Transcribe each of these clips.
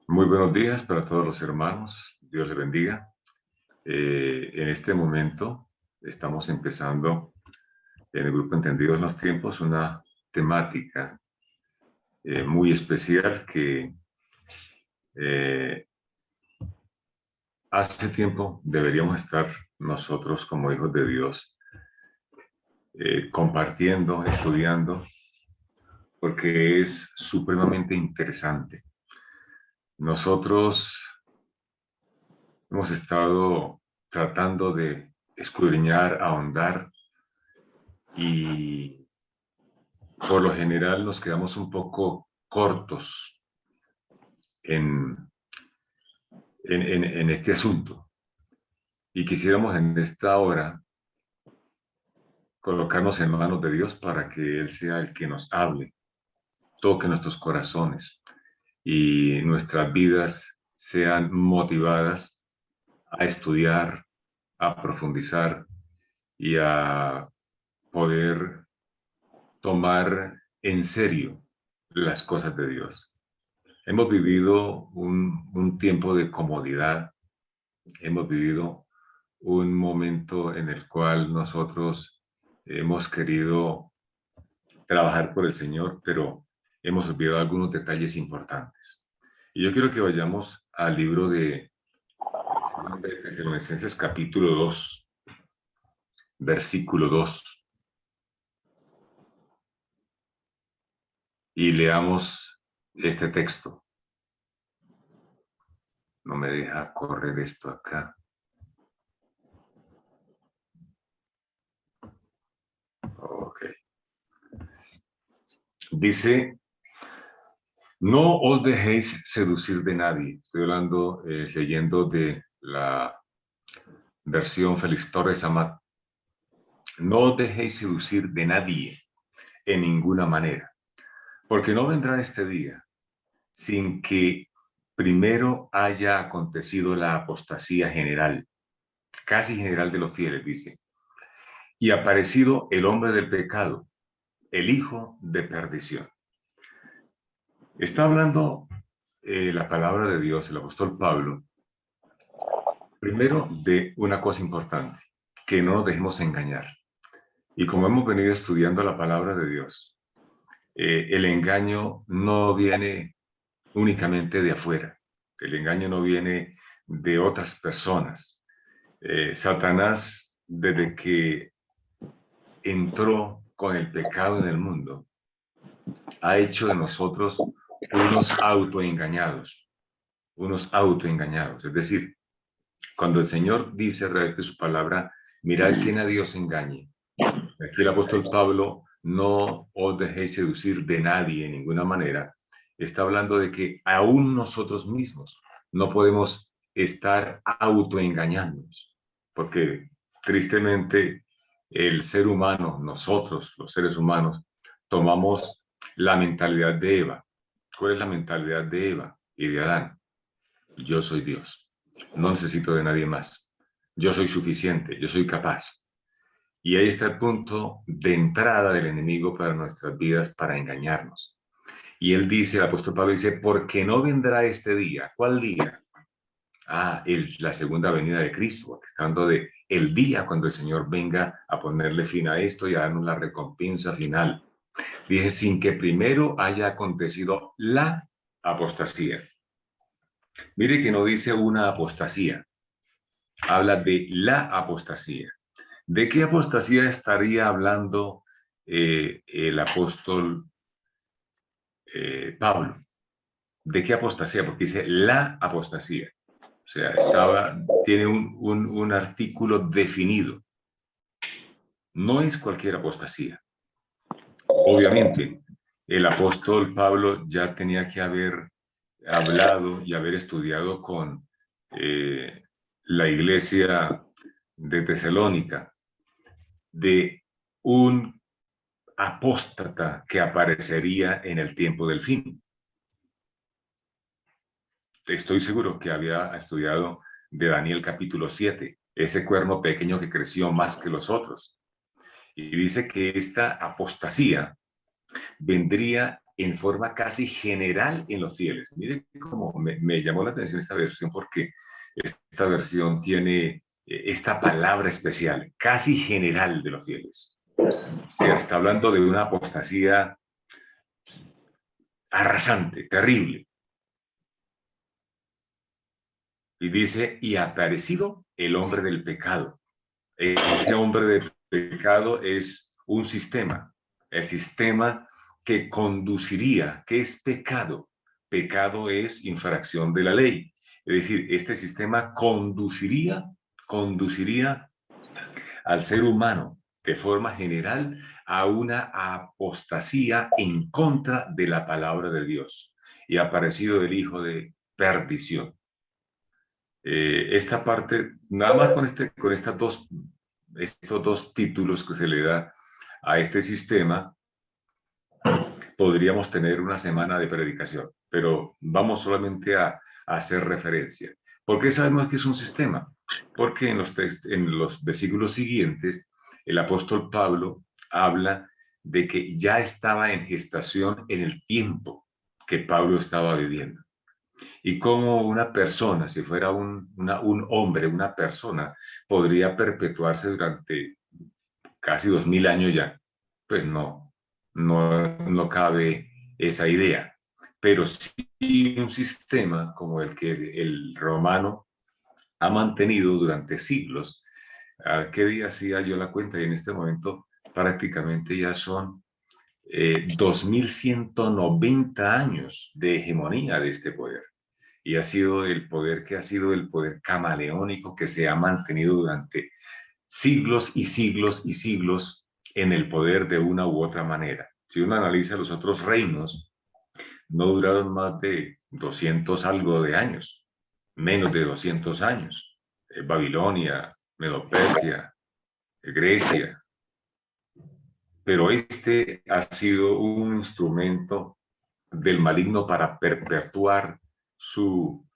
Muy buenos días para todos los hermanos. Dios les bendiga. En este momento estamos empezando en el Grupo Entendidos en los Tiempos una temática muy especial que eh, hace tiempo deberíamos estar nosotros como hijos de Dios compartiendo, estudiando, porque es supremamente interesante. Nosotros hemos estado tratando de escudriñar, ahondar y por lo general nos quedamos un poco cortos en, en este asunto y quisiéramos en esta hora colocarnos en manos de Dios para que Él sea el que nos hable, toque nuestros corazones y nuestras vidas sean motivadas a estudiar, a profundizar y a poder tomar en serio las cosas de Dios. Hemos vivido un tiempo de comodidad, hemos vivido un momento en el cual nosotros hemos querido trabajar por el Señor, pero hemos olvidado algunos detalles importantes. Y yo quiero que vayamos al libro de Tesalonicenses capítulo 2, versículo 2, y leamos este texto. No me deja correr esto acá. Ok. Dice, no os dejéis seducir de nadie. Estoy hablando, leyendo de la versión Félix Torres Amat. No os dejéis seducir de nadie en ninguna manera, porque no vendrá este día sin que primero haya acontecido la apostasía general, casi general de los fieles, dice, y aparecido el hombre del pecado, el hijo de perdición. Está hablando la palabra de Dios, el apóstol Pablo, primero de una cosa importante, que no nos dejemos engañar. Y como hemos venido estudiando la palabra de Dios, el engaño no viene únicamente de afuera, el engaño no viene de otras personas. Satanás, desde que entró con el pecado en el mundo, ha hecho de nosotros unos autoengañados. Es decir, cuando el Señor dice a través de su palabra, mirad que nadie os engañe. Aquí el apóstol Pablo, no os dejéis seducir de nadie en ninguna manera. Está hablando de que aún nosotros mismos no podemos estar autoengañándonos, porque tristemente el ser humano, nosotros los seres humanos, tomamos la mentalidad de Eva. ¿Cuál es la mentalidad de Eva y de Adán? Yo soy Dios, no necesito de nadie más. Yo soy suficiente, yo soy capaz. Y ahí está el punto de entrada del enemigo para nuestras vidas, para engañarnos. Y él dice, el apóstol Pablo dice, porque no vendrá este día. ¿Cuál día? La segunda venida de Cristo, hablando de el día cuando el Señor venga a ponerle fin a esto y a darnos la recompensa final. Dice, sin que primero haya acontecido la apostasía. Mire que no dice una apostasía, habla de la apostasía. ¿De qué apostasía estaría hablando el apóstol Pablo? ¿De qué apostasía? Porque dice la apostasía. O sea, tiene un artículo definido. No es cualquier apostasía. Obviamente, el apóstol Pablo ya tenía que haber hablado y haber estudiado con la iglesia de Tesalónica de un apóstata que aparecería en el tiempo del fin. Estoy seguro que había estudiado de Daniel capítulo 7, ese cuerno pequeño que creció más que los otros. Y dice que esta apostasía vendría en forma casi general en los fieles. Miren cómo me llamó la atención esta versión, porque esta versión tiene esta palabra especial, casi general de los fieles. O sea, está hablando de una apostasía arrasante, terrible. Y dice, y ha aparecido el hombre del pecado. Ese hombre del pecado es un sistema, el sistema que conduciría. ¿Qué es pecado? Pecado es infracción de la ley. Es decir, este sistema conduciría al ser humano de forma general a una apostasía en contra de la palabra de Dios. Y ha aparecido el hijo de perdición. Esta parte, nada más con estos dos títulos que se le da a este sistema, podríamos tener una semana de predicación, pero vamos solamente a hacer referencia. ¿Por qué sabemos que es un sistema? Porque en los versículos siguientes, el apóstol Pablo habla de que ya estaba en gestación en el tiempo que Pablo estaba viviendo. Y cómo una persona, si fuera un hombre, una persona, podría perpetuarse durante casi 2000 años ya. Pues no cabe esa idea. Pero sí un sistema como el que el romano ha mantenido durante siglos. ¿A qué día hacía yo la cuenta? Y en este momento prácticamente ya son 2190 años de hegemonía de este poder. Y ha sido el poder que ha sido el poder camaleónico que se ha mantenido durante siglos y siglos y siglos en el poder de una u otra manera. Si uno analiza los otros reinos, no duraron más de 200 algo de años, menos de 200 años. Babilonia, Medo-Persia, Grecia. Pero este ha sido un instrumento del maligno para perpetuar su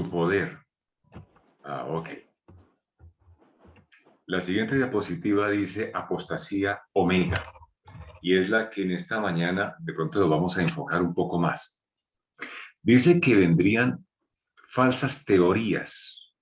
poder. Ok. La siguiente diapositiva dice apostasía omega, y es la que en esta mañana de pronto lo vamos a enfocar un poco más. Dice que vendrían falsas teorías,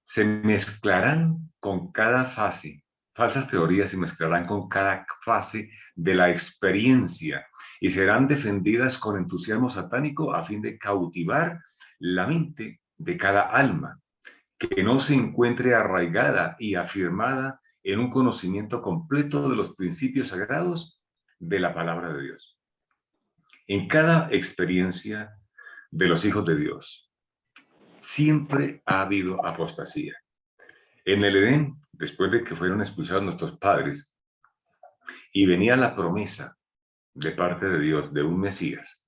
se mezclarán con cada fase, falsas teorías se mezclarán con cada fase de la experiencia y serán defendidas con entusiasmo satánico a fin de cautivar la mente de cada alma, que no se encuentre arraigada y afirmada en un conocimiento completo de los principios sagrados de la palabra de Dios. En cada experiencia de los hijos de Dios, siempre ha habido apostasía. En el Edén, después de que fueron expulsados nuestros padres, y venía la promesa de parte de Dios de un Mesías,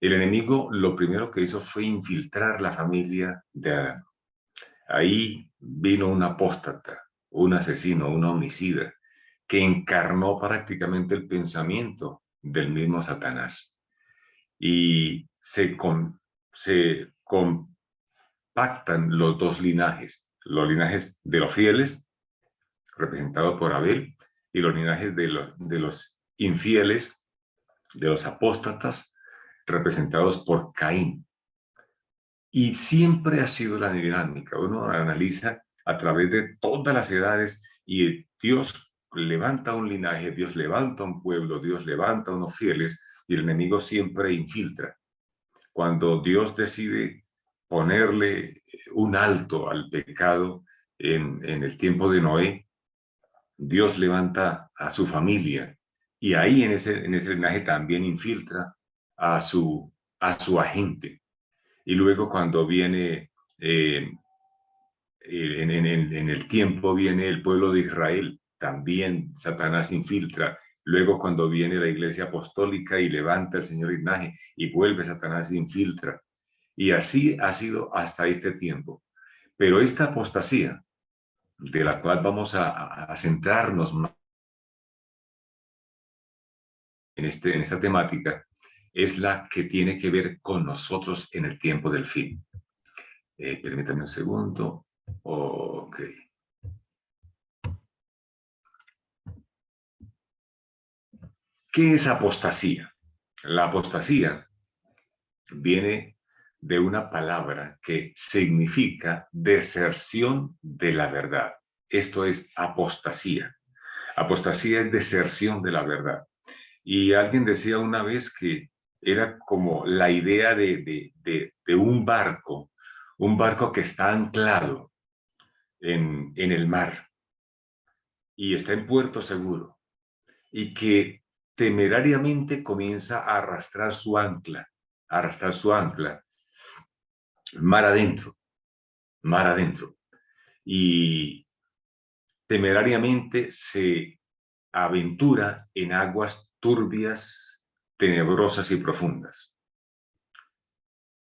el enemigo lo primero que hizo fue infiltrar la familia de Adán. Ahí vino un apóstata, un asesino, un homicida, que encarnó prácticamente el pensamiento del mismo Satanás. Y se compactan los dos linajes, los linajes de los fieles, representados por Abel, y los linajes de los infieles, de los apóstatas, representados por Caín. Y siempre ha sido la dinámica. Uno analiza a través de todas las edades y Dios levanta un linaje, Dios levanta un pueblo, Dios levanta unos fieles y el enemigo siempre infiltra. Cuando Dios decide ponerle un alto al pecado en el tiempo de Noé, Dios levanta a su familia y ahí en ese linaje también infiltra a su agente. Y luego cuando viene, en el tiempo viene el pueblo de Israel, también Satanás infiltra. Luego cuando viene la iglesia apostólica y levanta el Señor linaje y vuelve Satanás infiltra. Y así ha sido hasta este tiempo. Pero esta apostasía, de la cual vamos a centrarnos más en esta temática, es la que tiene que ver con nosotros en el tiempo del fin. Permítame un segundo. Ok. ¿Qué es apostasía? La apostasía viene de una palabra que significa deserción de la verdad. Esto es apostasía. Apostasía es deserción de la verdad. Y alguien decía una vez que era como la idea de un barco que está anclado en el mar y está en puerto seguro y que temerariamente comienza a arrastrar su ancla mar adentro, mar adentro. Y temerariamente se aventura en aguas turbias, tenebrosas y profundas.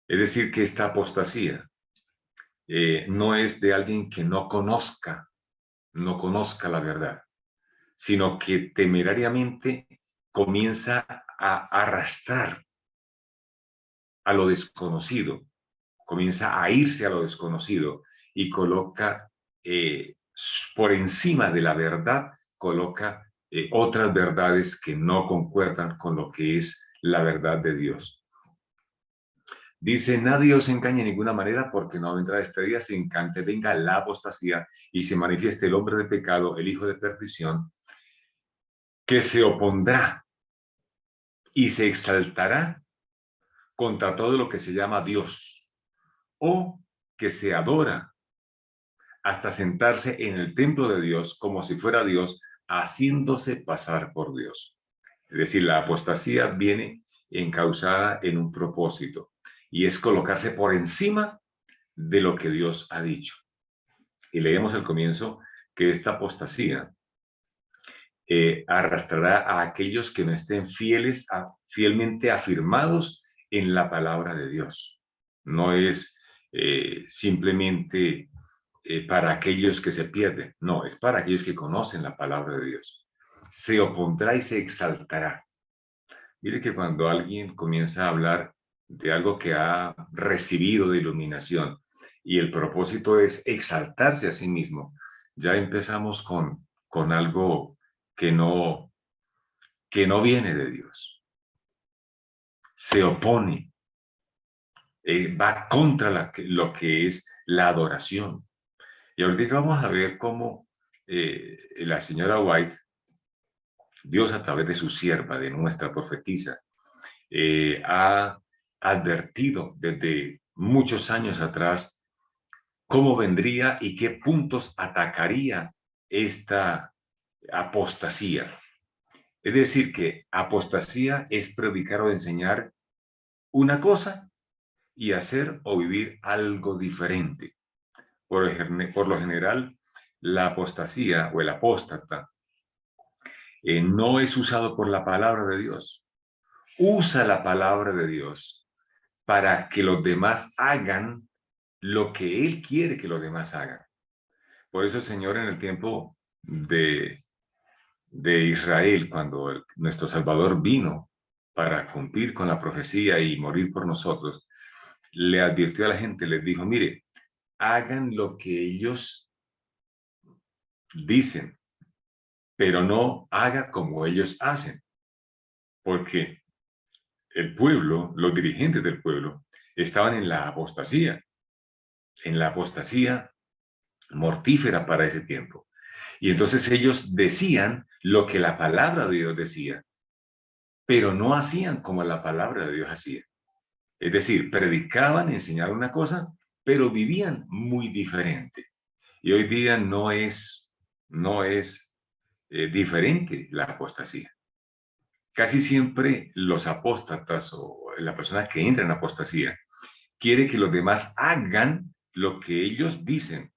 Es decir, que esta apostasía no es de alguien que no conozca la verdad, sino que temerariamente comienza a arrastrar a lo desconocido, comienza a irse a lo desconocido y coloca por encima de la verdad, coloca otras verdades que no concuerdan con lo que es la verdad de Dios. Dice, nadie os engañe de ninguna manera, porque no vendrá este día sin que antes venga la apostasía y se manifieste el hombre de pecado, el hijo de perdición, que se opondrá y se exaltará contra todo lo que se llama Dios, o que se adora hasta sentarse en el templo de Dios como si fuera Dios, haciéndose pasar por Dios. Es decir, la apostasía viene encausada en un propósito, y es colocarse por encima de lo que Dios ha dicho. Y leemos al comienzo que esta apostasía arrastrará a aquellos que no estén fielmente afirmados en la palabra de Dios. No es simplemente para aquellos que se pierden, no, es para aquellos que conocen la palabra de Dios. Se opondrá y se exaltará. Mire que cuando alguien comienza a hablar de algo que ha recibido de iluminación y el propósito es exaltarse a sí mismo, ya empezamos con algo que no viene de Dios. Se opone, va contra lo que es la adoración. Y ahorita vamos a ver cómo la señora White, Dios a través de su sierva, de nuestra profetisa, ha advertido desde muchos años atrás cómo vendría y qué puntos atacaría esta apostasía. Es decir, que apostasía es predicar o enseñar una cosa y hacer o vivir algo diferente. Por lo general, la apostasía o el apóstata no es usado por la palabra de Dios. Usa la palabra de Dios para que los demás hagan lo que Él quiere que los demás hagan. Por eso el Señor en el tiempo de Israel, cuando nuestro Salvador vino para cumplir con la profecía y morir por nosotros, le advirtió a la gente, les dijo, mire, hagan lo que ellos dicen, pero no haga como ellos hacen, porque el pueblo, los dirigentes del pueblo, estaban en la apostasía mortífera para ese tiempo. Y entonces ellos decían lo que la palabra de Dios decía, pero no hacían como la palabra de Dios hacía. Es decir, predicaban, enseñaban una cosa, pero vivían muy diferente. Y hoy día no es diferente la apostasía. Casi siempre los apóstatas o la persona que entra en apostasía quiere que los demás hagan lo que ellos dicen,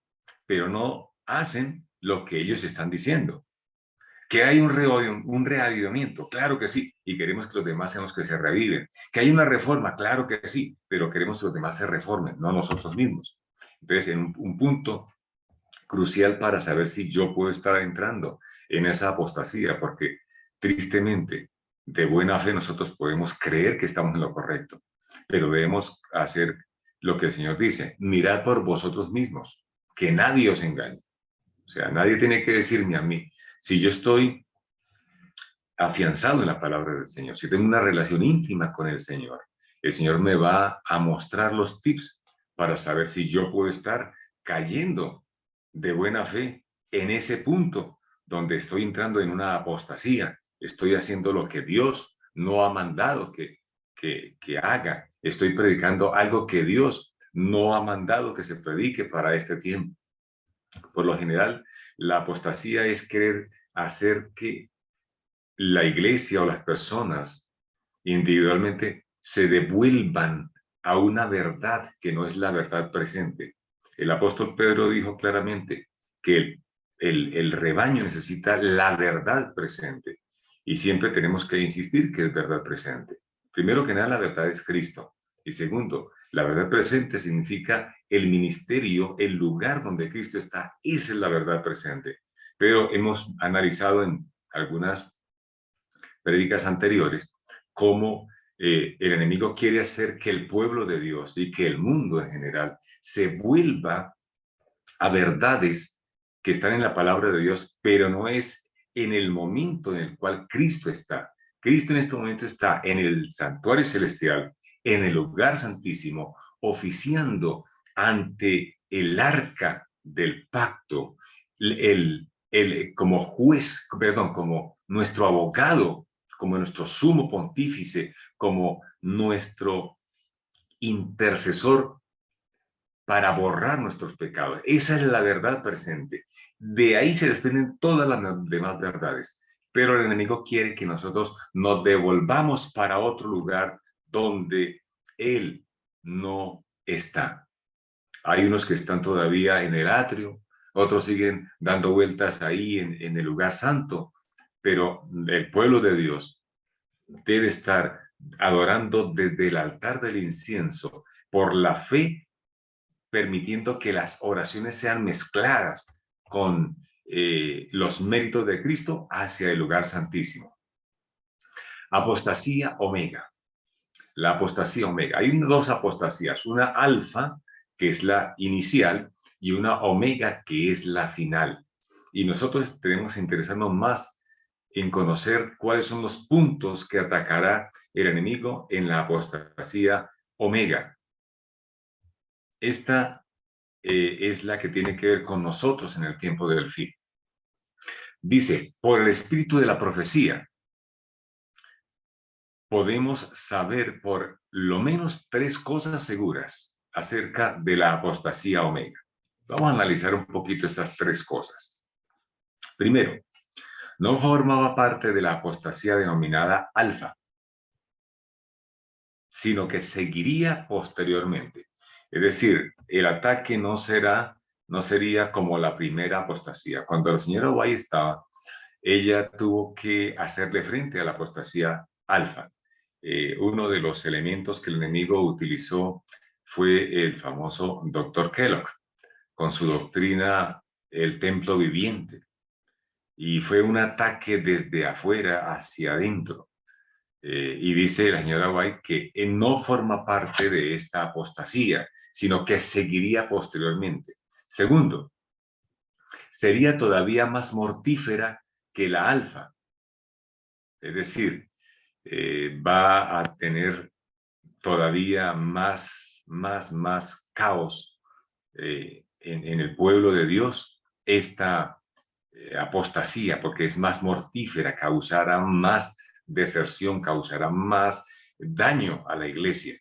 pero no hacen lo que ellos están diciendo. Que hay un reavivamiento, claro que sí, y queremos que los demás sean los que se reviven. Que hay una reforma, claro que sí, pero queremos que los demás se reformen, no nosotros mismos. Entonces, en un punto crucial para saber si yo puedo estar entrando en esa apostasía, porque tristemente, de buena fe, nosotros podemos creer que estamos en lo correcto, pero debemos hacer lo que el Señor dice, mirad por vosotros mismos, que nadie os engañe. O sea, nadie tiene que decirme a mí, si yo estoy afianzado en la palabra del Señor, si tengo una relación íntima con el Señor me va a mostrar los tips para saber si yo puedo estar cayendo de buena fe en ese punto donde estoy entrando en una apostasía, estoy haciendo lo que Dios no ha mandado que haga, estoy predicando algo que Dios no ha mandado que se predique para este tiempo. Por lo general, la apostasía es querer hacer que la iglesia o las personas individualmente se devuelvan a una verdad que no es la verdad presente. El apóstol Pedro dijo claramente que el rebaño necesita la verdad presente y siempre tenemos que insistir que es verdad presente. Primero que nada, la verdad es Cristo. Y segundo, la verdad presente significa el ministerio, el lugar donde Cristo está. Esa es la verdad presente. Pero hemos analizado en algunas prédicas anteriores, cómo el enemigo quiere hacer que el pueblo de Dios y que el mundo en general se vuelva a verdades que están en la palabra de Dios, pero no es en el momento en el cual Cristo está. Cristo en este momento está en el santuario celestial, en el lugar santísimo, oficiando ante el arca del pacto, como juez, perdón, como nuestro abogado, como nuestro sumo pontífice, como nuestro intercesor para borrar nuestros pecados. Esa es la verdad presente. De ahí se desprenden todas las demás verdades. Pero el enemigo quiere que nosotros nos devolvamos para otro lugar donde Él no está. Hay unos que están todavía en el atrio, otros siguen dando vueltas ahí en el lugar santo, pero el pueblo de Dios debe estar adorando desde el altar del incienso por la fe, permitiendo que las oraciones sean mezcladas con los méritos de Cristo hacia el lugar santísimo. Apostasía omega. La apostasía omega. Hay dos apostasías, una alfa, que es la inicial, y una omega, que es la final. Y nosotros tenemos que interesarnos más en conocer cuáles son los puntos que atacará el enemigo en la apostasía omega. Esta es la que tiene que ver con nosotros en el tiempo del fin. Dice, por el espíritu de la profecía, podemos saber por lo menos tres cosas seguras acerca de la apostasía omega. Vamos a analizar un poquito estas tres cosas. Primero, no formaba parte de la apostasía denominada alfa, sino que seguiría posteriormente. Es decir, el ataque no sería como la primera apostasía. Cuando la señora White estaba, ella tuvo que hacerle frente a la apostasía alfa. Uno de los elementos que el enemigo utilizó fue el famoso Dr. Kellogg, con su doctrina el templo viviente. Y fue un ataque desde afuera hacia adentro. Y dice la señora White que no forma parte de esta apostasía, sino que seguiría posteriormente. Segundo, sería todavía más mortífera que la alfa. Es decir, va a tener todavía más caos en el pueblo de Dios esta apostasía, porque es más mortífera, causará más deserción, causará más daño a la iglesia.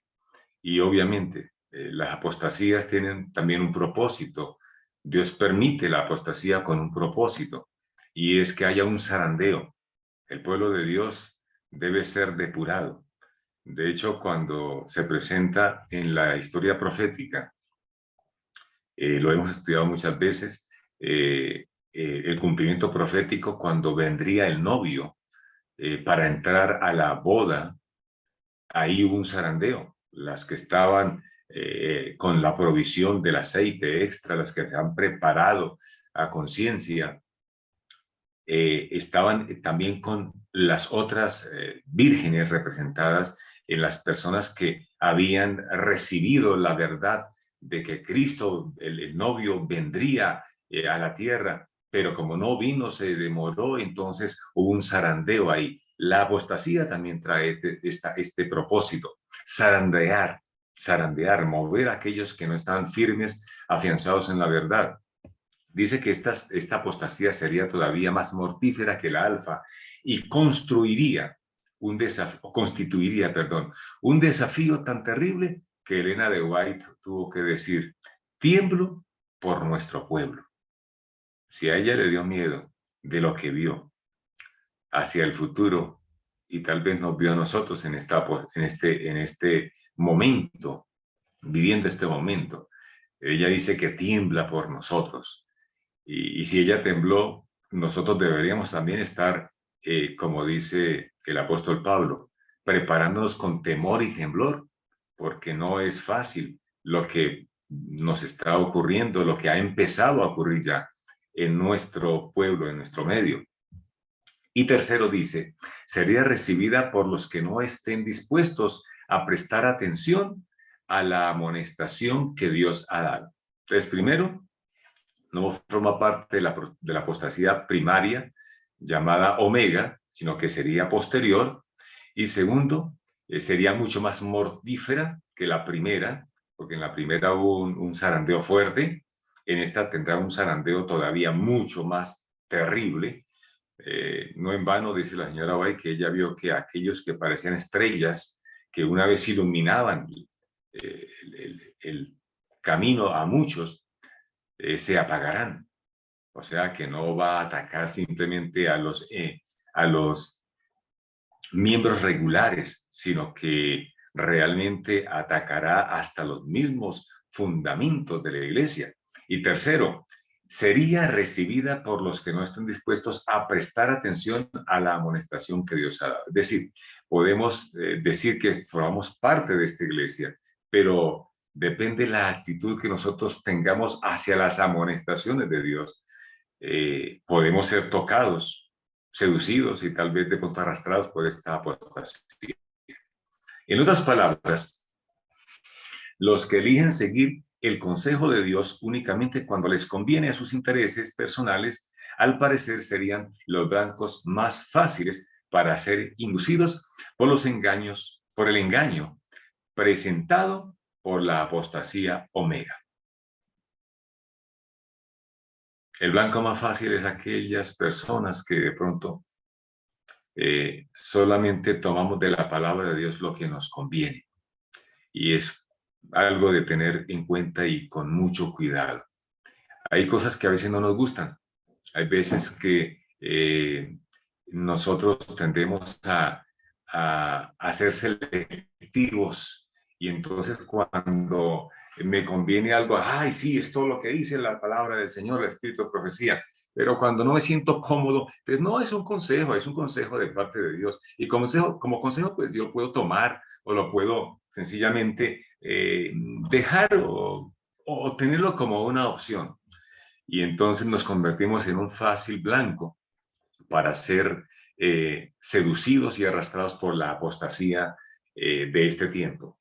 Y obviamente las apostasías tienen también un propósito. Dios permite la apostasía con un propósito, y es que haya un zarandeo. El pueblo de Dios debe ser depurado. De hecho, cuando se presenta en la historia profética, lo hemos estudiado muchas veces, el cumplimiento profético cuando vendría el novio para entrar a la boda, ahí hubo un zarandeo. Las que estaban con la provisión del aceite extra, las que se han preparado a conciencia, estaban también con las otras vírgenes representadas en las personas que habían recibido la verdad de que Cristo, el novio, vendría a la tierra, pero como no vino, se demoró, entonces hubo un zarandeo ahí. La apostasía también trae este propósito, zarandear, mover a aquellos que no están firmes, afianzados en la verdad. Dice que esta apostasía sería todavía más mortífera que la alfa y constituiría, un desafío tan terrible que Elena de White tuvo que decir: tiemblo por nuestro pueblo. Si a ella le dio miedo de lo que vio hacia el futuro, y tal vez nos vio a nosotros en este momento, viviendo este momento, ella dice que tiembla por nosotros. Y si ella tembló, nosotros deberíamos también estar, como dice el apóstol Pablo, preparándonos con temor y temblor, porque no es fácil lo que nos está ocurriendo, lo que ha empezado a ocurrir ya en nuestro pueblo, en nuestro medio. Y tercero dice, sería recibida por los que no estén dispuestos a prestar atención a la amonestación que Dios ha dado. Entonces, primero, no forma parte de la apostasía primaria llamada Omega, sino que sería posterior. Y segundo, sería mucho más mortífera que la primera, porque en la primera hubo un zarandeo fuerte, en esta tendrá un zarandeo todavía mucho más terrible. No en vano dice la señora White que ella vio que aquellos que parecían estrellas, que una vez iluminaban el camino a muchos, se apagarán. O sea que no va a atacar simplemente a los miembros regulares, sino que realmente atacará hasta los mismos fundamentos de la iglesia. Y tercero, sería recibida por los que no estén dispuestos a prestar atención a la amonestación que Dios ha dado. Es decir, podemos decir que formamos parte de esta iglesia, pero depende la actitud que nosotros tengamos hacia las amonestaciones de Dios. Podemos ser tocados, seducidos y tal vez de pronto arrastrados por esta apostasía. En otras palabras, los que eligen seguir el consejo de Dios únicamente cuando les conviene a sus intereses personales, al parecer serían los blancos más fáciles para ser inducidos por los engaños, por el engaño presentado por la apostasía Omega. El blanco más fácil es aquellas personas que de pronto solamente tomamos de la palabra de Dios lo que nos conviene. Y es algo de tener en cuenta y con mucho cuidado. Hay cosas que a veces no nos gustan. Hay veces que nosotros tendemos a ser selectivos, y entonces cuando me conviene algo, ay, sí, es todo lo que dice la palabra del Señor, el Espíritu de profecía, pero cuando no me siento cómodo, pues no es un consejo de parte de Dios. Y como consejo, pues yo lo puedo tomar o lo puedo sencillamente dejar o tenerlo como una opción. Y entonces nos convertimos en un fácil blanco para ser seducidos y arrastrados por la apostasía de este tiempo.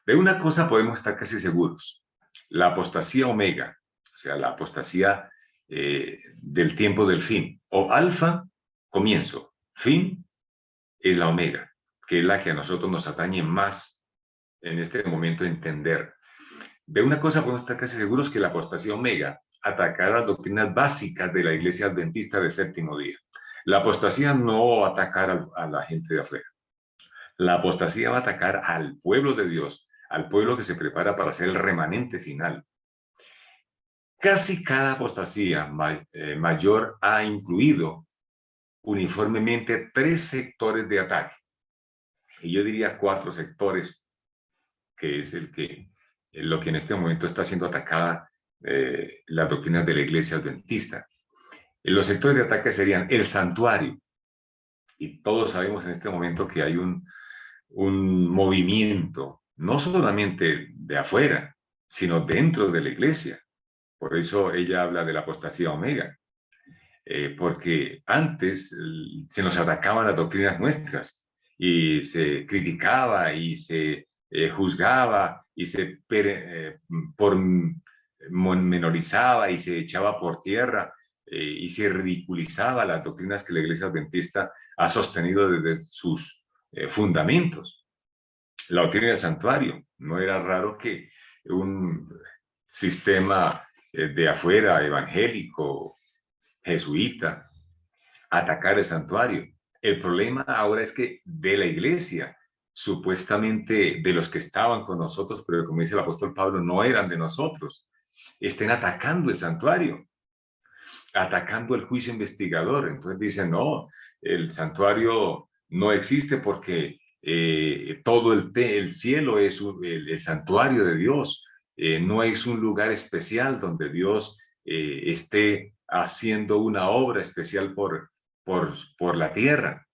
De una cosa podemos estar casi seguros: la apostasía omega, o sea, la apostasía del tiempo del fin, o alfa, comienzo, fin es la omega, que es la que a nosotros nos atañe más en este momento entender. De una cosa podemos estar casi seguros: que la apostasía omega atacará las doctrinas básicas de la iglesia adventista del séptimo día. La apostasía no va a atacar a la gente de afuera. La apostasía va a atacar al pueblo de Dios, al pueblo que se prepara para ser el remanente final. Casi cada apostasía mayor ha incluido uniformemente 3 sectores de ataque. Y yo diría 4 sectores, que es lo que en este momento está siendo atacada las doctrinas de la iglesia adventista. Los sectores de ataque serían el santuario, y todos sabemos en este momento que hay un movimiento, no solamente de afuera, sino dentro de la iglesia. Por eso ella habla de la apostasía omega, porque antes se nos atacaban las doctrinas nuestras y se criticaba y se juzgaba y se menorizaba y se echaba por tierra y se ridiculizaba las doctrinas que la iglesia adventista ha sostenido desde sus fundamentos. La doctrina del santuario. No era raro que un sistema de afuera, evangélico, jesuita, atacar el santuario. El problema ahora es que de la iglesia, supuestamente de los que estaban con nosotros, pero como dice el apóstol Pablo, no eran de nosotros, estén atacando el santuario, atacando el juicio investigador. Entonces dicen, no, el santuario no existe porque todo el cielo es el santuario de Dios. No es un lugar especial donde Dios esté haciendo una obra especial por la tierra.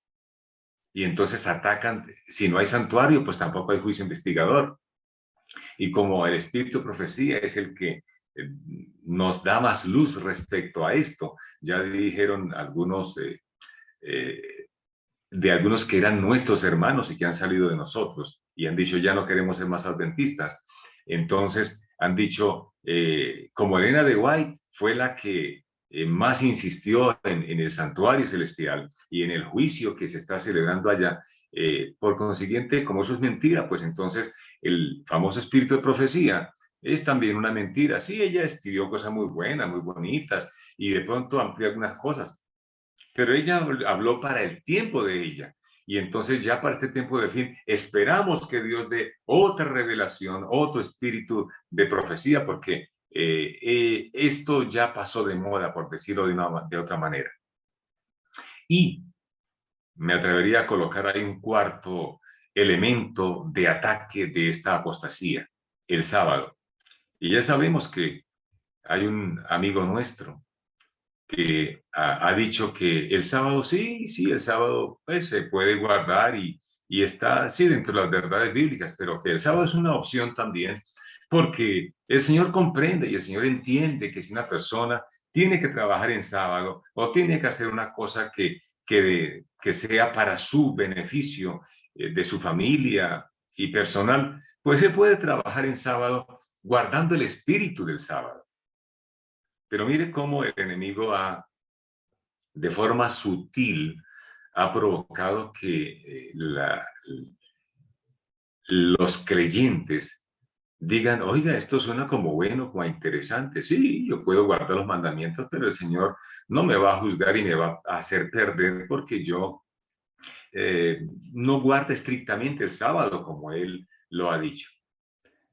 Y entonces atacan, si no hay santuario, pues tampoco hay juicio investigador. Y como el espíritu de profecía es el que nos da más luz respecto a esto, ya dijeron algunos de algunos que eran nuestros hermanos y que han salido de nosotros y han dicho ya no queremos ser más adventistas. Entonces han dicho, como Elena de White fue la que más insistió en el santuario celestial y en el juicio que se está celebrando allá, por consiguiente, como eso es mentira, pues entonces el famoso espíritu de profecía es también una mentira. Sí, ella escribió cosas muy buenas, muy bonitas y de pronto amplió algunas cosas, pero ella habló para el tiempo de ella. Y entonces ya para este tiempo de fin, esperamos que Dios dé otra revelación, otro espíritu de profecía, porque esto ya pasó de moda, por decirlo de otra manera. Y me atrevería a colocar ahí un cuarto elemento de ataque de esta apostasía, el sábado. Y ya sabemos que hay un amigo nuestro que ha dicho que el sábado sí, el sábado pues, se puede guardar y está, sí, dentro de las verdades bíblicas, pero que el sábado es una opción también, porque el Señor comprende y el Señor entiende que si una persona tiene que trabajar en sábado o tiene que hacer una cosa que sea para su beneficio, de su familia y personal, pues se puede trabajar en sábado guardando el espíritu del sábado. Pero mire cómo el enemigo de forma sutil ha provocado que los creyentes digan, oiga, esto suena como bueno, como interesante. Sí, yo puedo guardar los mandamientos, pero el Señor no me va a juzgar y me va a hacer perder porque yo no guardo estrictamente el sábado como Él lo ha dicho.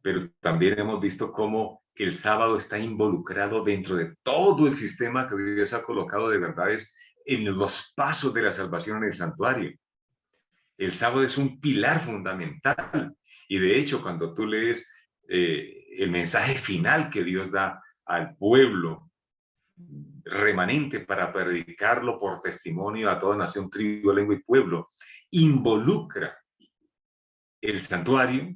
Pero también hemos visto cómo el sábado está involucrado dentro de todo el sistema que Dios ha colocado de verdades en los pasos de la salvación en el santuario. El sábado es un pilar fundamental y de hecho cuando tú lees el mensaje final que Dios da al pueblo remanente para predicarlo por testimonio a toda nación, tribu, lengua y pueblo, involucra el santuario,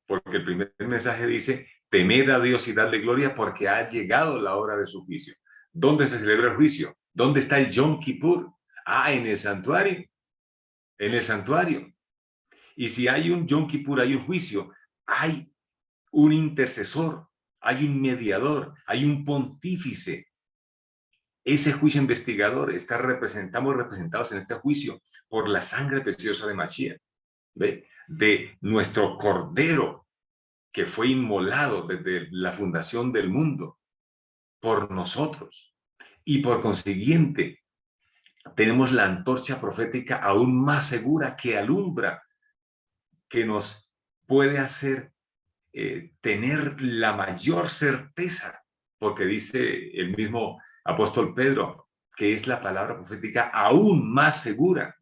porque el primer mensaje dice, temed a Dios y dadle gloria porque ha llegado la hora de su juicio. ¿Dónde se celebra el juicio? ¿Dónde está el Yom Kippur? Ah, en el santuario. En el santuario. Y si hay un Yom Kippur, hay un juicio, hay un intercesor, hay un mediador, hay un pontífice. Ese juicio investigador estamos representados en este juicio por la sangre preciosa de Mashiach, ¿ve? De nuestro Cordero que fue inmolado desde la fundación del mundo por nosotros. Y por consiguiente, tenemos la antorcha profética aún más segura que alumbra, que nos puede hacer tener la mayor certeza, porque dice el mismo apóstol Pedro, que es la palabra profética aún más segura.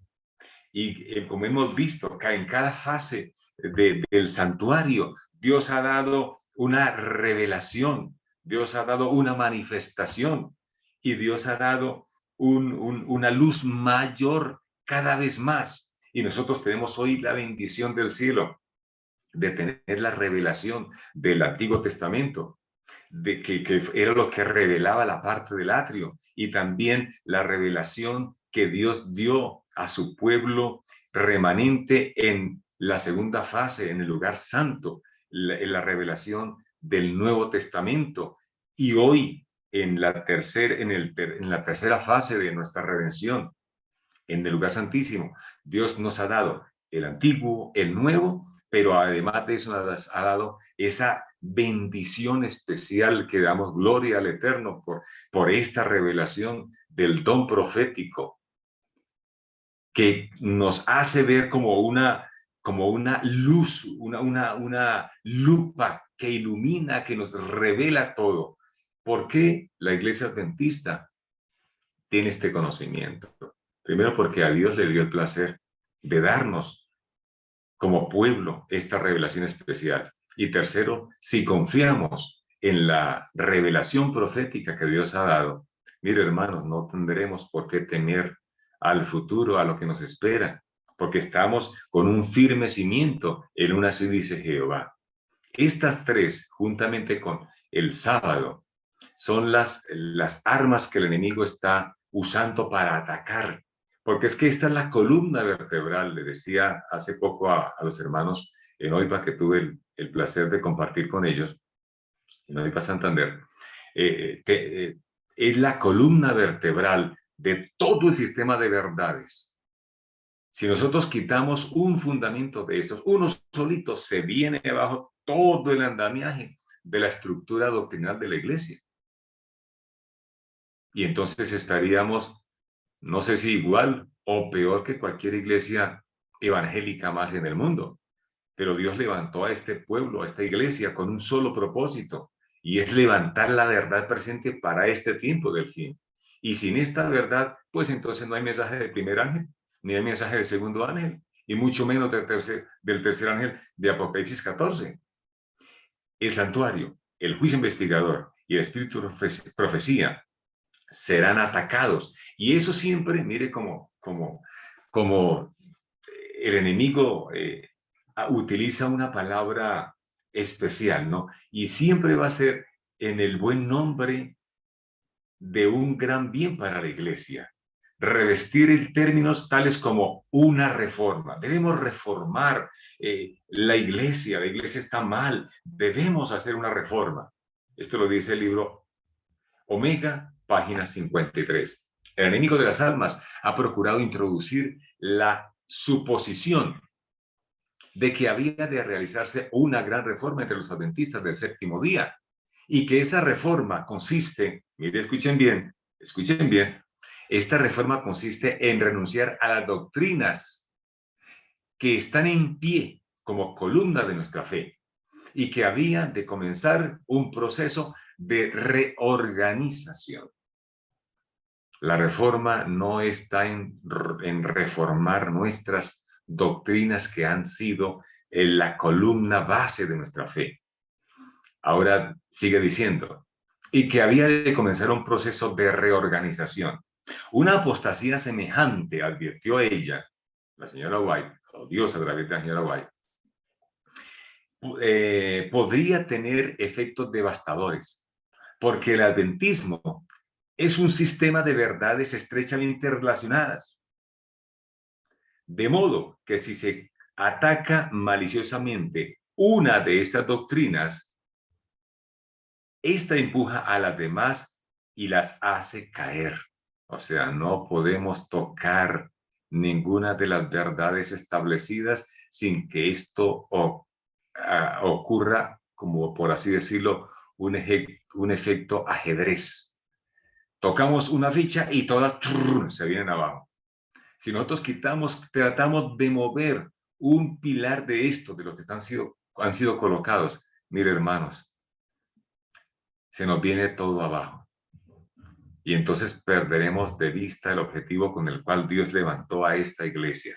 Y como hemos visto, en cada fase del santuario, Dios ha dado una revelación, Dios ha dado una manifestación y Dios ha dado una luz mayor cada vez más. Y nosotros tenemos hoy la bendición del cielo de tener la revelación del Antiguo Testamento, de que era lo que revelaba la parte del atrio, y también la revelación que Dios dio a su pueblo remanente en la segunda fase, en el lugar santo, la revelación del Nuevo Testamento. Y hoy, en la tercera fase de nuestra redención, en el lugar santísimo. Dios nos ha dado el antiguo, el nuevo, pero además de eso nos ha dado esa bendición especial que damos gloria al Eterno por esta revelación del don profético que nos hace ver como una luz, una lupa que ilumina, que nos revela todo. ¿Por qué la iglesia adventista tiene este conocimiento? Primero, porque a Dios le dio el placer de darnos como pueblo esta revelación especial. Y tercero, si confiamos en la revelación profética que Dios ha dado, mire hermanos, no tendremos por qué temer al futuro, a lo que nos espera, porque estamos con un firme cimiento en una así dice Jehová. Estas tres, juntamente con el sábado, son las armas que el enemigo está usando para atacar. Porque es que esta es la columna vertebral, le decía hace poco a los hermanos en OIPA que tuve placer de compartir con ellos, en OIPA Santander, es la columna vertebral de todo el sistema de verdades. Si nosotros quitamos un fundamento de estos, uno solito, se viene abajo todo el andamiaje de la estructura doctrinal de la iglesia. Y entonces estaríamos, no sé si igual o peor que cualquier iglesia evangélica más en el mundo. Pero Dios levantó a este pueblo, a esta iglesia, con un solo propósito, y es levantar la verdad presente para este tiempo del fin. Y sin esta verdad, pues entonces no hay mensaje del primer ángel, ni hay mensaje del segundo ángel, y mucho menos del tercer ángel de Apocalipsis 14. El santuario, el juicio investigador y el espíritu de profecía serán atacados. Y eso siempre, mire como el enemigo utiliza una palabra especial, ¿no? Y siempre va a ser en el buen nombre de un gran bien para la iglesia. Revestir en términos tales como una reforma. Debemos reformar la iglesia está mal, debemos hacer una reforma. Esto lo dice el libro Omega, página 53. El enemigo de las almas ha procurado introducir la suposición de que había de realizarse una gran reforma entre los adventistas del séptimo día y que esa reforma consiste, mire, escuchen bien, esta reforma consiste en renunciar a las doctrinas que están en pie como columna de nuestra fe y que había de comenzar un proceso de reorganización. La reforma no está en reformar nuestras doctrinas que han sido en la columna base de nuestra fe. Ahora sigue diciendo, y que había de comenzar un proceso de reorganización. Una apostasía semejante, advirtió ella, la señora White, o Dios a través de la señora White, podría tener efectos devastadores, porque el adventismo es un sistema de verdades estrechamente relacionadas. De modo que si se ataca maliciosamente una de estas doctrinas, esta empuja a las demás y las hace caer. O sea, no podemos tocar ninguna de las verdades establecidas sin que esto ocurra, como por así decirlo, un efecto ajedrez. Tocamos una ficha y todas se vienen abajo. Si nosotros tratamos de mover un pilar de esto, de lo que han sido colocados, mire hermanos, se nos viene todo abajo. Y entonces perderemos de vista el objetivo con el cual Dios levantó a esta iglesia.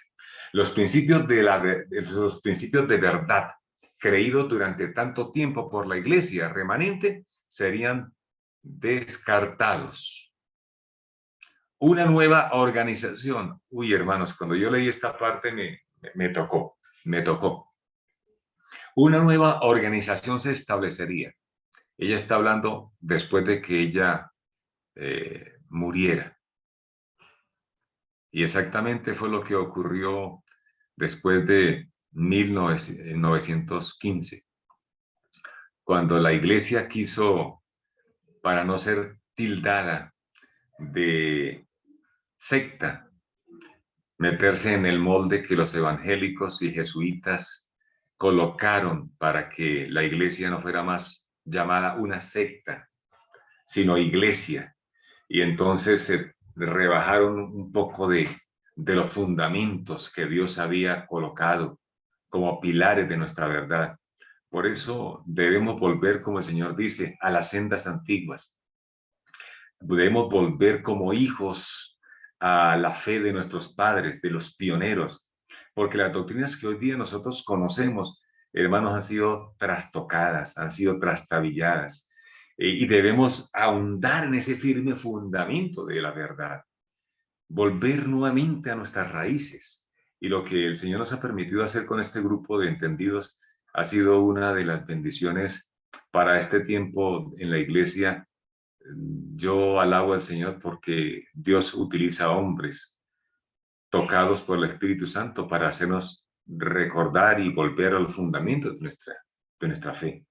Los principios de verdad creídos durante tanto tiempo por la iglesia remanente serían descartados. Una nueva organización. Uy, hermanos, cuando yo leí esta parte me tocó. Una nueva organización se establecería. Ella está hablando después de que ella muriera. Y exactamente fue lo que ocurrió después de 1915, cuando la iglesia quiso, para no ser tildada de secta, meterse en el molde que los evangélicos y jesuitas colocaron para que la iglesia no fuera más llamada una secta, sino iglesia. Y entonces se rebajaron un poco de los fundamentos que Dios había colocado como pilares de nuestra verdad. Por eso debemos volver, como el Señor dice, a las sendas antiguas. Debemos volver como hijos a la fe de nuestros padres, de los pioneros, porque las doctrinas que hoy día nosotros conocemos, hermanos, han sido trastocadas, han sido trastabilladas, y debemos ahondar en ese firme fundamento de la verdad, volver nuevamente a nuestras raíces. Y lo que el Señor nos ha permitido hacer con este grupo de entendidos ha sido una de las bendiciones para este tiempo en la iglesia. Yo alabo al Señor porque Dios utiliza hombres tocados por el Espíritu Santo para hacernos recordar y volver a los fundamentos de nuestra fe.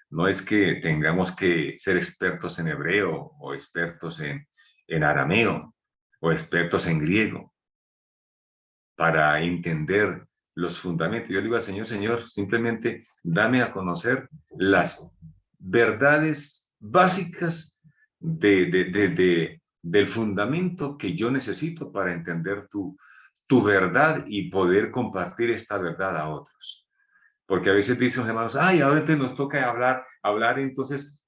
No es que tengamos que ser expertos en hebreo o expertos en arameo o expertos en griego para entender los fundamentos. Yo le digo al Señor, Señor, simplemente dame a conocer las verdades básicas del fundamento que yo necesito para entender tu verdad y poder compartir esta verdad a otros. Porque a veces dicen los hermanos, ay, ahora nos toca hablar entonces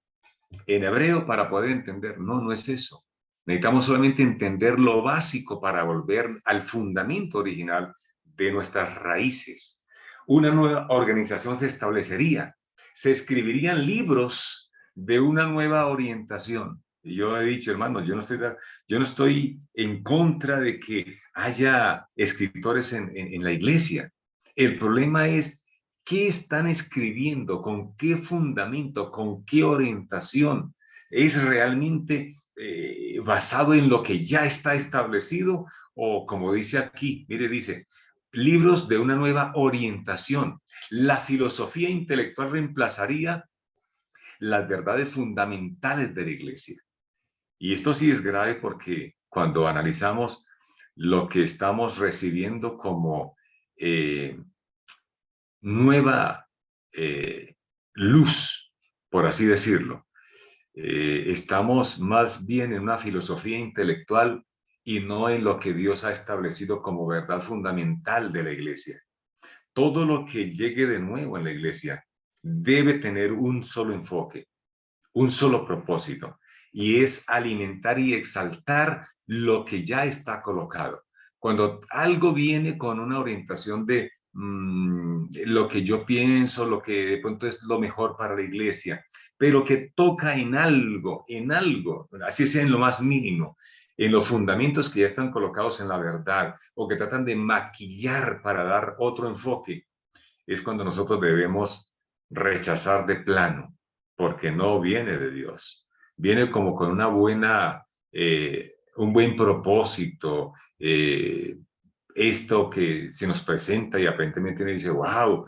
en hebreo para poder entender. No, no es eso. Necesitamos solamente entender lo básico para volver al fundamento original de nuestras raíces. Una nueva organización se establecería. Se escribirían libros de una nueva orientación. Y yo he dicho, hermano, yo no estoy en contra de que haya escritores en la iglesia. El problema es qué están escribiendo, con qué fundamento, con qué orientación. ¿Es realmente basado en lo que ya está establecido? O como dice aquí, mire, dice, libros de una nueva orientación. La filosofía intelectual reemplazaría las verdades fundamentales de la iglesia. Y esto sí es grave porque cuando analizamos lo que estamos recibiendo como nueva luz, por así decirlo, estamos más bien en una filosofía intelectual y no en lo que Dios ha establecido como verdad fundamental de la iglesia. Todo lo que llegue de nuevo en la iglesia debe tener un solo enfoque, un solo propósito, y es alimentar y exaltar lo que ya está colocado. Cuando algo viene con una orientación de lo que yo pienso, lo que de pronto es lo mejor para la iglesia, pero que toca en algo, así sea en lo más mínimo, en los fundamentos que ya están colocados en la verdad, o que tratan de maquillar para dar otro enfoque, es cuando nosotros debemos rechazar de plano, porque no viene de Dios. Viene como con un buen propósito, esto que se nos presenta y aparentemente dice, wow,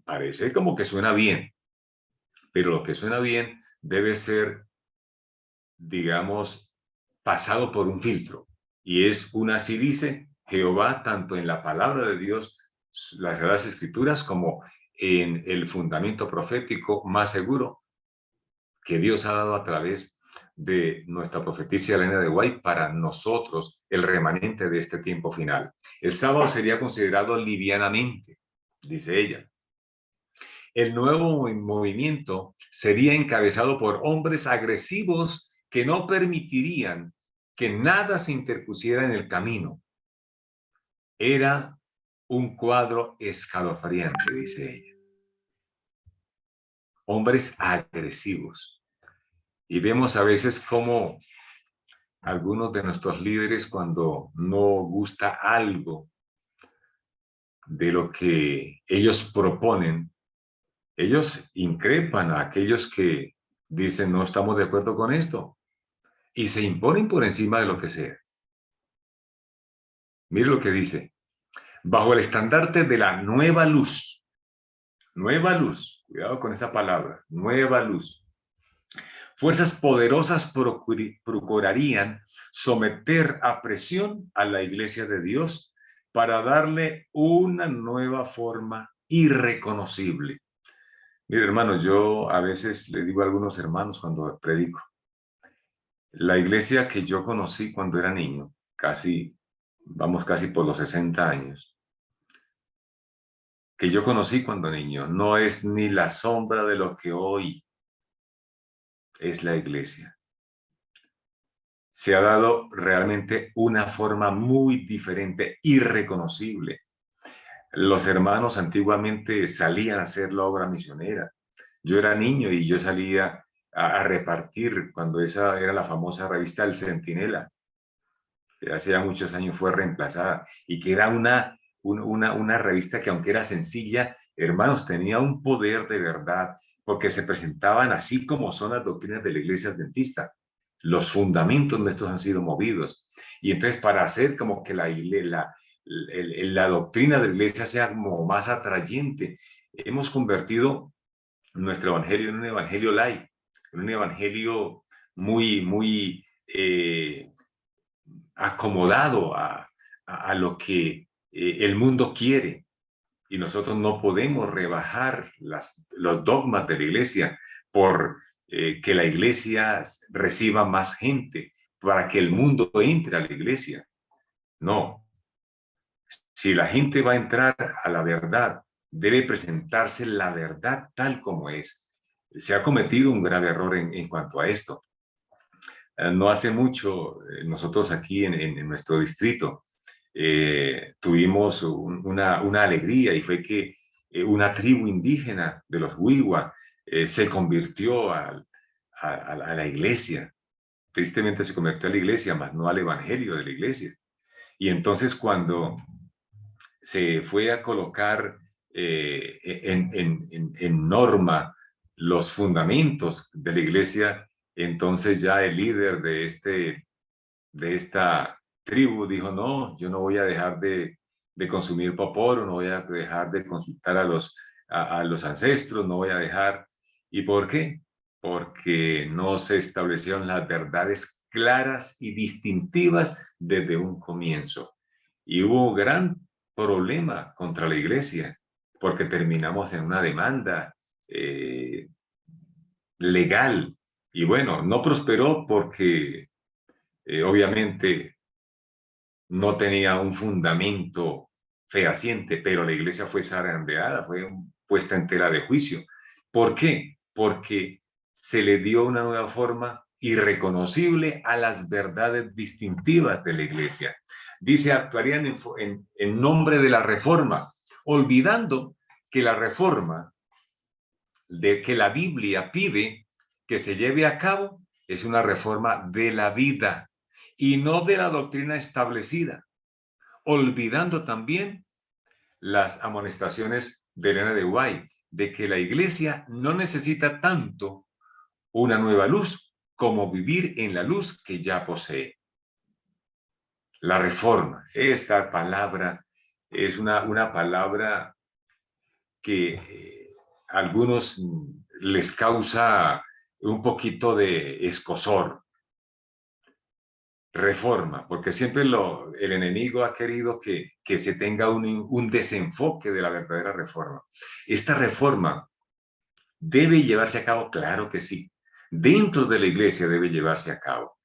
parece como que suena bien, pero lo que suena bien debe ser, digamos, pasado por un filtro. Y es una, así dice Jehová, tanto en la palabra de Dios, las Sagradas Escrituras, como en el fundamento profético más seguro que Dios ha dado a través de nuestra profetisa Elena de White para nosotros, el remanente de este tiempo final. El sábado sería considerado livianamente, dice ella. El nuevo movimiento sería encabezado por hombres agresivos que no permitirían que nada se interpusiera en el camino. Era un cuadro escalofriante, dice ella. Hombres agresivos. Y vemos a veces cómo algunos de nuestros líderes, cuando no gusta algo de lo que ellos proponen, ellos increpan a aquellos que dicen no estamos de acuerdo con esto y se imponen por encima de lo que sea. Mire lo que dice, bajo el estandarte de la nueva luz, cuidado con esa palabra, nueva luz. Fuerzas poderosas procurarían someter a presión a la iglesia de Dios para darle una nueva forma irreconocible. Mire, hermanos, yo a veces le digo a algunos hermanos cuando predico, la iglesia que yo conocí cuando era niño, vamos casi por los 60 años, que yo conocí cuando niño, no es ni la sombra de lo que hoy es la iglesia. Se ha dado realmente una forma muy diferente, irreconocible. Los hermanos antiguamente salían a hacer la obra misionera. Yo era niño y yo salía a repartir cuando esa era la famosa revista El Centinela, que hace ya muchos años fue reemplazada, y que era una revista que, aunque era sencilla, hermanos, tenía un poder de verdad, porque se presentaban así como son las doctrinas de la Iglesia Adventista. Los fundamentos de estos han sido movidos. Y entonces, para hacer como que la doctrina de la Iglesia sea como más atrayente, hemos convertido nuestro evangelio en un evangelio light, en un evangelio muy acomodado a lo que el mundo quiere. Y nosotros no podemos rebajar los dogmas de la iglesia por que la iglesia reciba más gente, para que el mundo entre a la iglesia. No. Si la gente va a entrar a la verdad, debe presentarse la verdad tal como es. Se ha cometido un grave error en cuanto a esto. No hace mucho, nosotros aquí en nuestro distrito tuvimos una alegría, y fue que una tribu indígena de los Wiwa se convirtió a la iglesia. Tristemente se convirtió a la iglesia, mas no al evangelio de la iglesia. Y entonces, cuando se fue a colocar en norma los fundamentos de la iglesia, entonces ya el líder de esta tribu dijo: no, yo no voy a dejar de consumir poporo, no voy a dejar de consultar a los ancestros, no voy a dejar. ¿Y por qué? Porque no se establecieron las verdades claras y distintivas desde un comienzo. Y hubo gran problema contra la iglesia, porque terminamos en una demanda legal. Y bueno, no prosperó porque obviamente no tenía un fundamento fehaciente, pero la iglesia fue zarandeada, fue puesta en tela de juicio. ¿Por qué? Porque se le dio una nueva forma irreconocible a las verdades distintivas de la iglesia. Dice, actuarían en nombre de la reforma, olvidando que la reforma de que la Biblia pide que se lleve a cabo es una reforma de la vida y no de la doctrina establecida, olvidando también las amonestaciones de Elena de White, de que la iglesia no necesita tanto una nueva luz como vivir en la luz que ya posee. La reforma, esta palabra es una palabra que a algunos les causa un poquito de escozor. Reforma, porque siempre el enemigo ha querido que se tenga un desenfoque de la verdadera reforma. Esta reforma debe llevarse a cabo, claro que sí. Dentro de la iglesia debe llevarse a cabo.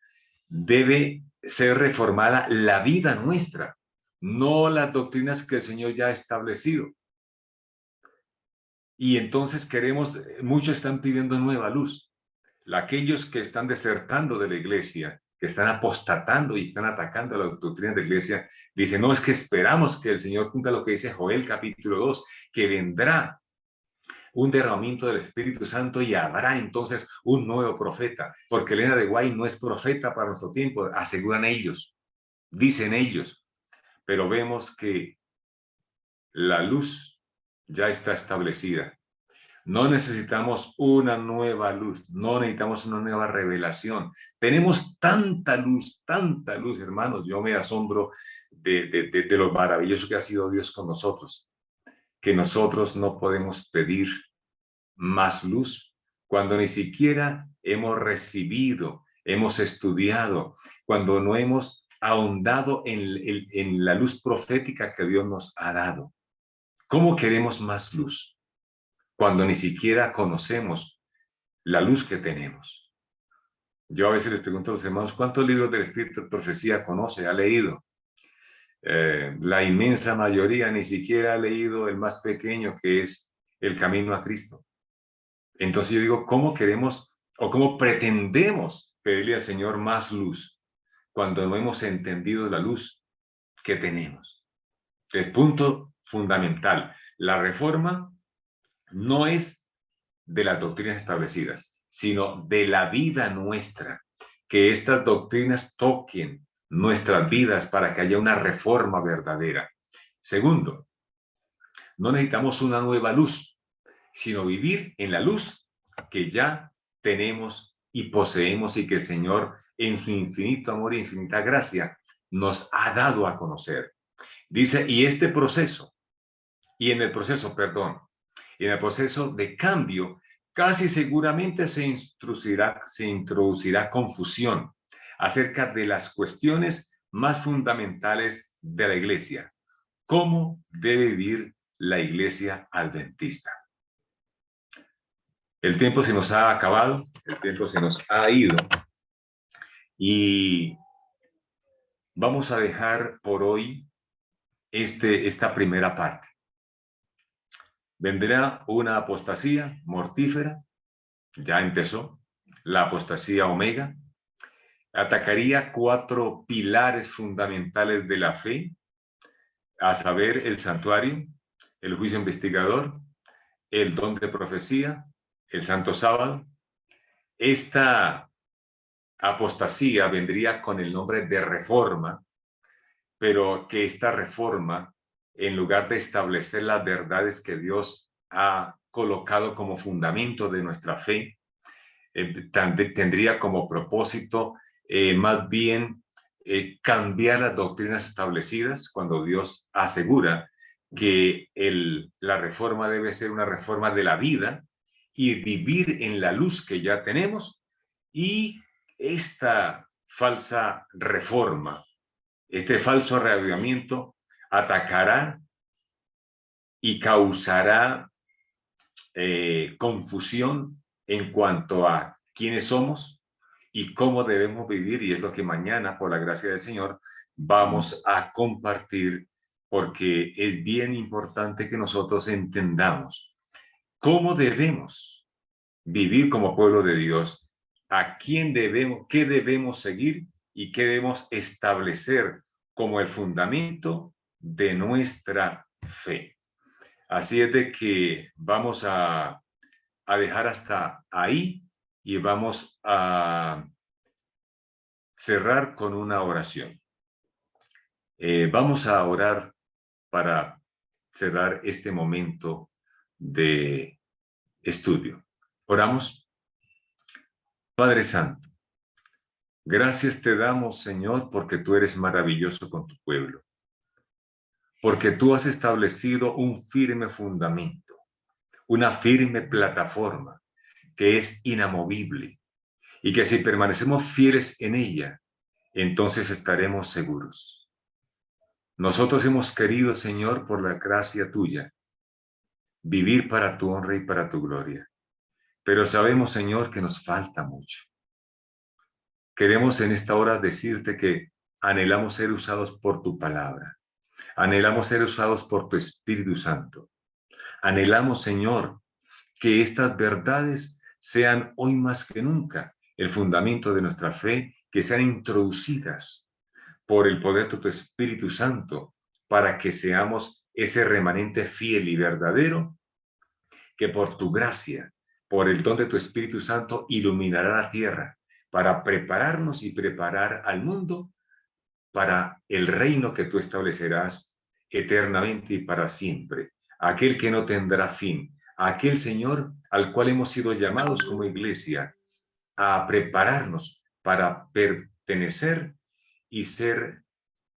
Debe ser reformada la vida nuestra, no las doctrinas que el Señor ya ha establecido. Y entonces muchos están pidiendo nueva luz. Aquellos que están desertando de la iglesia, que están apostatando y están atacando a la doctrina de la iglesia, dicen: no, es que esperamos que el Señor cumpla lo que dice Joel capítulo 2, que vendrá un derramamiento del Espíritu Santo y habrá entonces un nuevo profeta, porque Elena de White no es profeta para nuestro tiempo, aseguran ellos, dicen ellos, pero vemos que la luz ya está establecida. No necesitamos una nueva luz, no necesitamos una nueva revelación. Tenemos tanta luz, hermanos. Yo me asombro de lo maravilloso que ha sido Dios con nosotros, que nosotros no podemos pedir más luz cuando ni siquiera hemos recibido hemos estudiado, cuando no hemos ahondado en la luz profética que Dios nos ha dado. ¿Cómo queremos más luz cuando ni siquiera conocemos la luz que tenemos? Yo a veces les pregunto a los hermanos, ¿cuántos libros del Espíritu de Profecía conoce, ha leído? La inmensa mayoría ni siquiera ha leído el más pequeño, que es El Camino a Cristo. Entonces yo digo, ¿cómo queremos o cómo pretendemos pedirle al Señor más luz cuando no hemos entendido la luz que tenemos? Es punto fundamental. La reforma no es de las doctrinas establecidas, sino de la vida nuestra. Que estas doctrinas toquen nuestras vidas para que haya una reforma verdadera. Segundo, no necesitamos una nueva luz, sino vivir en la luz que ya tenemos y poseemos y que el Señor, en su infinito amor e infinita gracia, nos ha dado a conocer. Dice, y en el proceso de cambio, casi seguramente se introducirá confusión acerca de las cuestiones más fundamentales de la iglesia. ¿Cómo debe vivir la iglesia adventista? El tiempo se nos ha acabado, el tiempo se nos ha ido y vamos a dejar por hoy esta primera parte. Vendrá una apostasía mortífera, ya empezó, la apostasía omega, atacaría 4 pilares fundamentales de la fe, a saber, el santuario, el juicio investigador, el don de profecía, el santo sábado. Esta apostasía vendría con el nombre de reforma, pero que esta reforma, en lugar de establecer las verdades que Dios ha colocado como fundamento de nuestra fe, tendría como propósito más bien cambiar las doctrinas establecidas cuando Dios asegura que la reforma debe ser una reforma de la vida y vivir en la luz que ya tenemos. Y esta falsa reforma, este falso reavivamiento atacará y causará confusión en cuanto a quiénes somos y cómo debemos vivir, y es lo que mañana, por la gracia del Señor, vamos a compartir, porque es bien importante que nosotros entendamos cómo debemos vivir como pueblo de Dios, a quién debemos, qué debemos seguir y qué debemos establecer como el fundamento de nuestra fe. Así es de que vamos a dejar hasta ahí y vamos a cerrar con una oración. Vamos a orar para cerrar este momento de estudio. Oramos. Padre Santo, gracias te damos, Señor, porque tú eres maravilloso con tu pueblo, porque tú has establecido un firme fundamento, una firme plataforma que es inamovible y que si permanecemos fieles en ella, entonces estaremos seguros. Nosotros hemos querido, Señor, por la gracia tuya, vivir para tu honra y para tu gloria, pero sabemos, Señor, que nos falta mucho. Queremos en esta hora decirte que anhelamos ser usados por tu palabra, anhelamos ser usados por tu Espíritu Santo. Anhelamos, Señor, que estas verdades sean hoy más que nunca el fundamento de nuestra fe, que sean introducidas por el poder de tu Espíritu Santo, para que seamos ese remanente fiel y verdadero, que por tu gracia, por el don de tu Espíritu Santo, iluminará la tierra, para prepararnos y preparar al mundo para el reino que tú establecerás eternamente y para siempre, aquel que no tendrá fin, aquel Señor al cual hemos sido llamados como iglesia a prepararnos para pertenecer y ser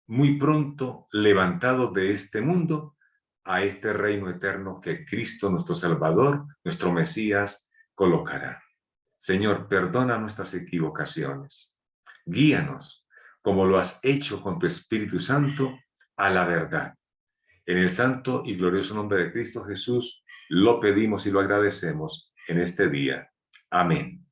muy pronto levantados de este mundo a este reino eterno que Cristo, nuestro Salvador, nuestro Mesías, colocará. Señor, perdona nuestras equivocaciones. Guíanos, como lo has hecho con tu Espíritu Santo, a la verdad. En el santo y glorioso nombre de Cristo Jesús, lo pedimos y lo agradecemos en este día. Amén.